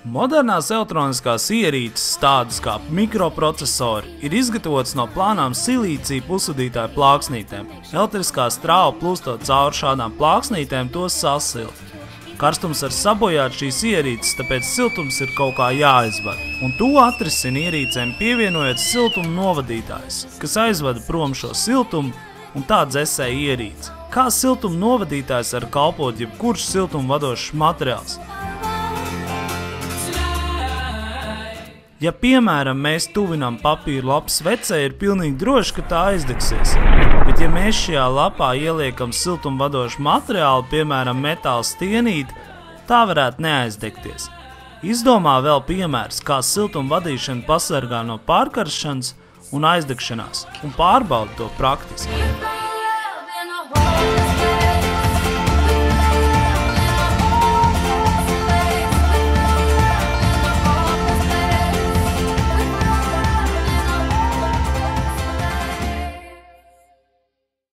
Modernās elektroniskās ierīces, tādas kā mikroprocesori, ir izgatavotas no plānām silīcija pusvadītāju plāksnītēm. Elektriskā strāva plūstot cauri šādām plāksnītēm tos sasilda. Karstums var sabojāt šīs ierīces, tāpēc siltums ir kaut kā jāizvada. Un to atrisina ierīcēm pievienojot siltuma novadītājus, kas aizvada prom šo siltumu un tā dzesē ierīci. Kā siltuma novadītājs var kalpot jebkurš siltuma vadošs materiāls? Ja, piemēram, mēs tuvinām papīra lapu svecei, ir pilnīgi droši, ka tā aizdegsies. Bet, ja mēs šajā lapā ieliekam siltumvadošu materiālu, piemēram, metāla stienīti, tā varētu neaizdegties. Izdomā vēl piemērs, kā siltuma vadīšana pasargā no pārkaršanas un aizdegšanās, un pārbauda to praktiski.